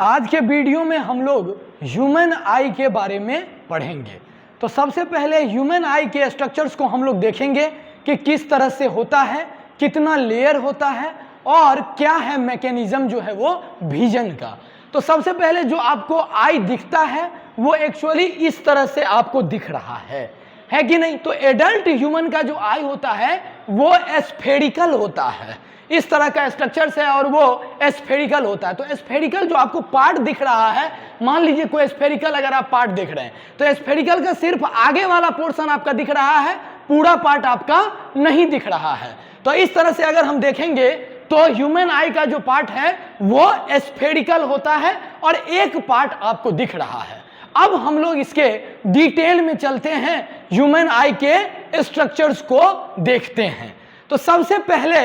आज के वीडियो में हम लोग ह्यूमन आई के बारे में पढ़ेंगे। तो सबसे पहले ह्यूमन आई के स्ट्रक्चर्स को हम लोग देखेंगे कि किस तरह से होता है, कितना लेयर होता है और क्या है मैकेनिज्म जो है वो विजन का। तो सबसे पहले जो आपको आई दिखता है वो एक्चुअली इस तरह से आपको दिख रहा है कि नहीं। तो एडल्ट ह्यूमन का जो आई होता है वो स्फेरिकल होता है, इस तरह का स्ट्रक्चर्स है और वो स्फेरिकल होता है। तो स्फेरिकल जो आपको पार्ट दिख रहा है, मान लीजिए कोई स्फेरिकल अगर आप पार्ट देख रहे हैं तो स्फेरिकल का सिर्फ आगे वाला पोर्शन आपका दिख रहा है, पूरा पार्ट आपका नहीं दिख रहा है। तो इस तरह से अगर हम देखेंगे तो ह्यूमन आई का जो पार्ट है वो स्फेरिकल होता है और एक पार्ट आपको दिख रहा है। अब हम लोग इसके डिटेल में चलते हैं, ह्यूमन आई के स्ट्रक्चर्स को देखते हैं। तो सबसे पहले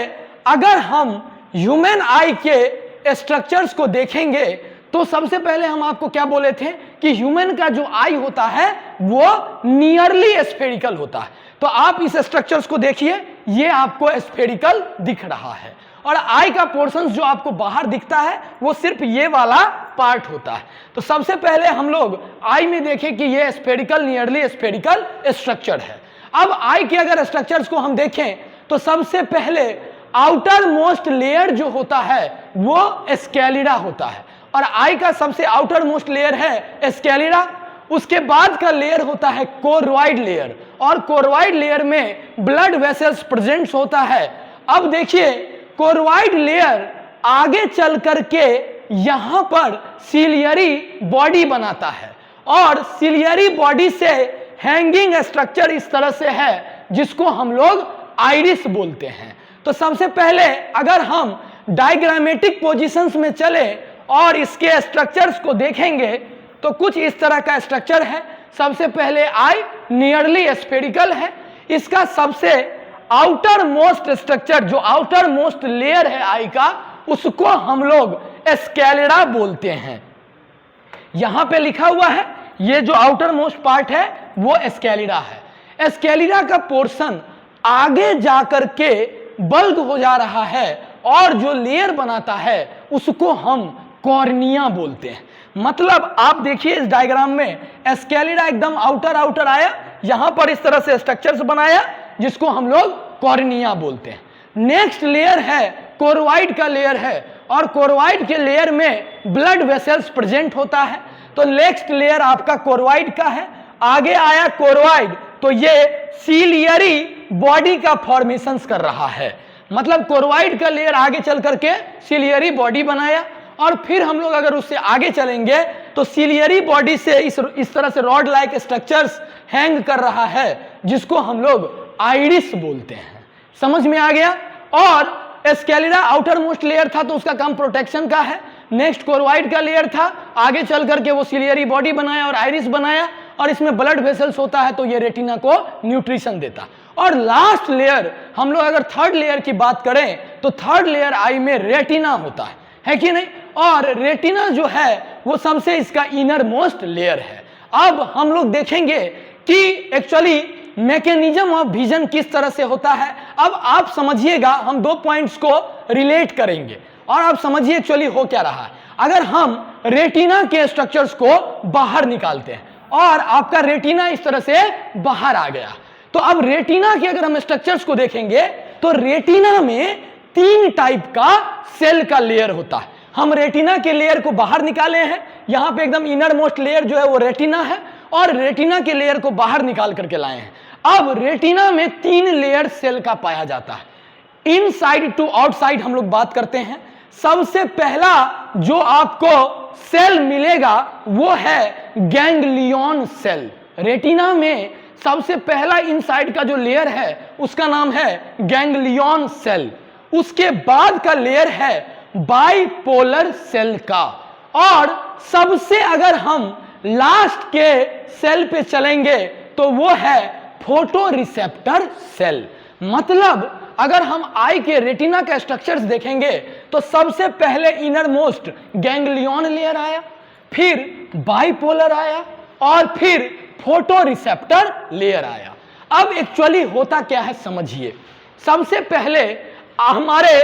अगर हम ह्यूमन आई के स्ट्रक्चर्स को देखेंगे तो सबसे पहले हम आपको क्या बोले थे कि ह्यूमन का जो आई होता है वो नियरली स्फेरिकल होता है। तो आप इस स्ट्रक्चर्स को देखिए, ये आपको स्फेरिकल दिख रहा है और आई का पोर्शन जो आपको बाहर दिखता है वो सिर्फ ये वाला पार्ट होता है। तो सबसे पहले हम लोग आई में देखें कि ये स्फेरिकल नियरली स्फेरिकल स्ट्रक्चर है। अब आई के अगर स्ट्रक्चर्स को हम देखें तो सबसे पहले आउटर मोस्ट लेयर जो होता है वो स्केलिडा होता है और आई का सबसे आउटर मोस्ट लेयर है स्केलिडा। उसके बाद का लेयर होता है कोरोइड लेयर और कोरोइड लेयर में ब्लड वेसल्स प्रेजेंट होता है। अब देखिए कोरोइड लेयर आगे चल करके यहां पर सिलियरी बॉडी बनाता है और सिलियरी बॉडी से हैंगिंग स्ट्रक्चर इस तरह से है जिसको हम लोग आइरिस बोलते हैं। तो सबसे पहले अगर हम डायग्रामेटिक पोजीशंस में चले और इसके स्ट्रक्चर्स को देखेंगे तो कुछ इस तरह का स्ट्रक्चर है। सबसे पहले आई नियरली स्फेरिकल है, इसका सबसे आउटर मोस्ट स्ट्रक्चर जो आउटर मोस्ट लेयर है आई का उसको हम लोग स्केलिडा बोलते हैं। यहां पे लिखा हुआ है ये जो आउटर मोस्ट पार्ट है वो स्केलिडा है। स्केलिडा का पोर्शन आगे जाकर के बल्क हो जा रहा है और जो लेयर बनाता है उसको हम कॉर्निया बोलते हैं। मतलब आप देखिए इस डायग्राम में स्केलिडा एकदम आउटर आया, यहां पर इस तरह से स्ट्रक्चर्स बनाया जिसको हम लोग कॉर्निया बोलते हैं। नेक्स्ट लेयर है कोरोइड का लेयर है और कोरोइड के लेयर में ब्लड वेसल्स प्रेजेंट होता है। तो नेक्स्ट लेयर आपका कोरोइड का है। आगे आया कोरोइड तो ये सिलियरी बॉडी का फॉर्मेशंस कर रहा है, मतलब कोरोइड का लेयर आगे चल करके सिलियरी बॉडी बनाया और फिर हम लोग अगर उससे आगे चलेंगे तो सिलियरी बॉडी से इस तरह से रॉड लाइक स्ट्रक्चर्स हैंग कर रहा है जिसको हम लोग आइरिस बोलते हैं। समझ में आ गया। और स्केलिडा आउटर मोस्ट लेयर था तो उसका काम प्रोटेक्शन का है। नेक्स्ट कोरोइड का लेयर था, आगे चल करके वो सिलियरी बॉडी बनाया और आइरिस बनाया और इसमें ब्लड वेसल्स होता है तो ये रेटिना को न्यूट्रिशन देता। और लास्ट लेयर हम लोग अगर थर्ड लेयर की बात करें तो थर्ड लेयर आई में रेटिना होता है कि नहीं। और रेटिना जो है वो सबसे इसका इनर मोस्ट लेयर है। अब हम लोग देखेंगे कि एक्चुअली मैकेनिज्म ऑफ विजन किस तरह से होता है। अब आप समझिएगा, हम दो पॉइंट्स को रिलेट करेंगे और आप समझिए एक्चुअली हो क्या रहा है। अगर हम रेटिना के स्ट्रक्चर्स को बाहर निकालते हैं और आपका रेटिना इस तरह से बाहर आ गया तो अब रेटिना के अगर हम स्ट्रक्चर्स को देखेंगे तो रेटिना में तीन टाइप का सेल का लेयर होता है। हम रेटिना के लेयर को बाहर निकाले हैं, यहां पे एकदम इनर मोस्ट लेयर जो है वो रेटिना है और रेटिना के लेयर को बाहर निकाल करके लाए हैं। अब रेटिना में तीन लेयर सेल का पाया जाता है। इनसाइड टू आउटसाइड हम लोग बात करते हैं। सबसे पहला जो आपको सेल मिलेगा वो है गैंग्लियन सेल। रेटिना में सबसे पहला इनसाइड का जो लेयर है उसका नाम है गैंग्लियन सेल। उसके बाद का लेयर है बाइपोलर सेल का और सबसे अगर हम लास्ट के सेल पे चलेंगे तो वो है फोटो रिसेप्टर सेल। मतलब अगर हम आई के रेटिना का स्ट्रक्चर्स देखेंगे तो सबसे पहले इनर मोस्ट गैंग्लियन लेयर आया, फिर बाइपोलर आया और फिर फोटो रिसेप्टर लेयर आया। अब एक्चुअली होता क्या है समझिए। सबसे पहले हमारे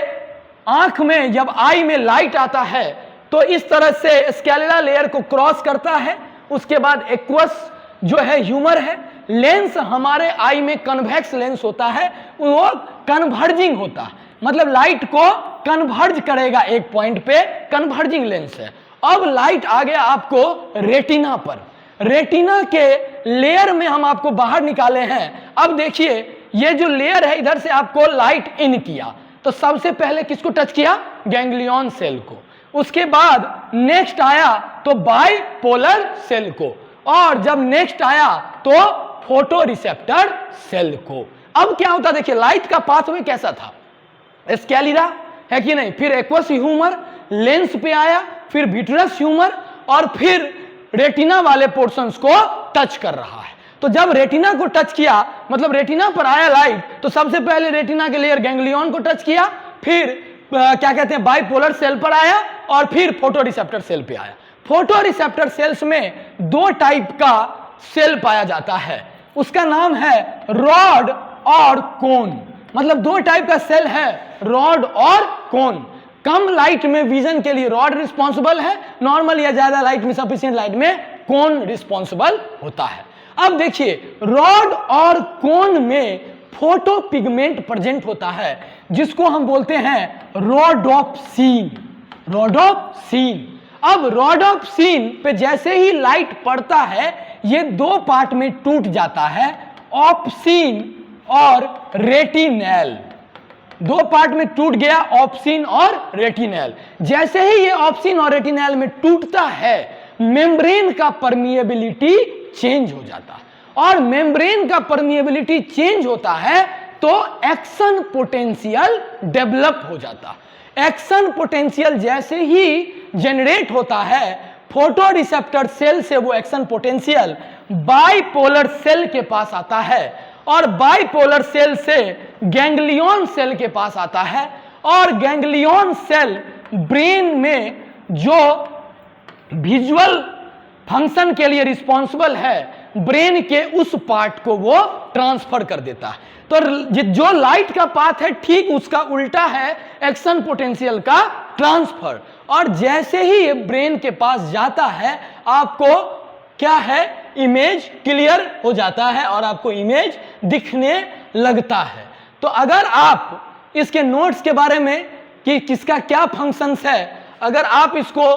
आंख में जब आई में लाइट आता है तो इस तरह से स्केलेरा लेयर को क्रॉस करता है। उसके बाद एक्वस जो है ह्यूमर है। लेंस हमारे आई में कन्वेक्स लेंस होता है, वो कन्वर्जिंग होता है, मतलब लाइट को कन्वर्ज करेगा एक पॉइंट पे, कन्वर्जिंग लेंस है। अब लाइट आ गया आपको रेटिना पर। रेटिना के लेयर में हम आपको बाहर निकाले हैं। अब देखिए ये जो लेयर है, इधर से आपको लाइट इन किया तो सबसे पहले किसको टच किया? गैंग्लियन सेल को। उसके बाद नेक्स्ट आया तो बाइपोलर सेल को, और जब नेक्स्ट आया तो फोटो रिसेप्टर सेल को। अब क्या होता देखिए, लाइट का पाथवे कैसा था? स्केलेरा है कि नहीं, फिर एक्वस ह्यूमर, लेंस पे आया, फिर विट्रस ह्यूमर, और फिर रेटिना वाले पोर्शंस को टच कर रहा है। तो जब रेटिना को टच किया, मतलब रेटिना पर आया लाइट, तो सबसे पहले रेटिना के लेयर गैंग्लियन को टच किया, फिर क्या कहते हैं बाइपोलर सेल पर आया, और फिर फोटो रिसेप्टर सेल पे आया। फोटो रिसेप्टर सेल्स में दो टाइप का सेल पाया जाता है, उसका नाम है रॉड और कोन। मतलब दो टाइप का सेल है, रॉड और कोन। कम लाइट में विजन के लिए रॉड रिस्पॉन्सिबल है, नॉर्मल या ज्यादा लाइट में, सफिशिएंट लाइट में कोन रिस्पॉन्सिबल होता है। अब देखिए रॉड और कोन में फोटो पिगमेंट प्रेजेंट होता है, जिसको हम बोलते हैं रोडोप्सिन। रोडोप्सिन। अब रोडोप्सिन पे जैसे ही लाइट पड़ता है, ये दो पार्ट में टूट जाता है, ऑप्सिन और रेटिनेल। दो पार्ट में टूट गया, ऑप्सिन और रेटिनेल। जैसे ही ये ऑप्सिन और रेटिनेल में टूटता है, मेम्ब्रेन का परमिएबिलिटी चेंज हो जाता है, और मेम्ब्रेन का परमिएबिलिटी चेंज होता है तो एक्शन पोटेंशियल डेवलप हो जाता है। एक्शन पोटेंशियल जैसे ही जनरेट होता है, फोटो रिसेप्टर सेल से वो एक्शन पोटेंशियल बाइपोलर सेल के पास आता है, और बाइपोलर सेल से गैंग्लियन सेल के पास आता है, और गैंग्लियन सेल ब्रेन में जो विजुअल फंक्शन के लिए रिस्पॉन्सिबल है, ब्रेन के उस पार्ट को वो ट्रांसफर कर देता है। तो जो लाइट का पाथ है, ठीक उसका उल्टा है एक्शन पोटेंशियल का ट्रांसफर। और जैसे ही ये ब्रेन के पास जाता है, आपको क्या है, इमेज क्लियर हो जाता है और आपको इमेज दिखने लगता है। तो अगर आप इसके नोट्स के बारे में कि किसका क्या फंक्शंस है, अगर आप इसको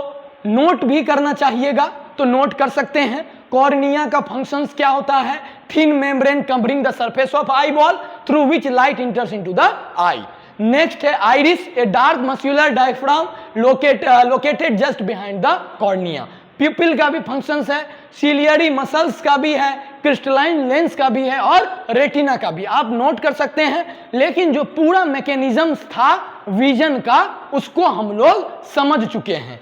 नोट भी करना चाहिएगा तो नोट कर सकते हैं। कॉर्निया का फंक्शंस क्या होता है? Thin membrane covering the surface of eye ball through which light enters into the eye. Next है iris, a dark muscular diaphragm located just behind the cornea. Pupil का भी फंक्शंस है, सिलियरी मसल्स का भी है, क्रिस्टलाइन लेंस का भी है, और रेटिना का भी। आप नोट कर सकते हैं, लेकिन जो पूरा मैकेनिज्म था विजन का, उसको हम लोग समझ चुके हैं।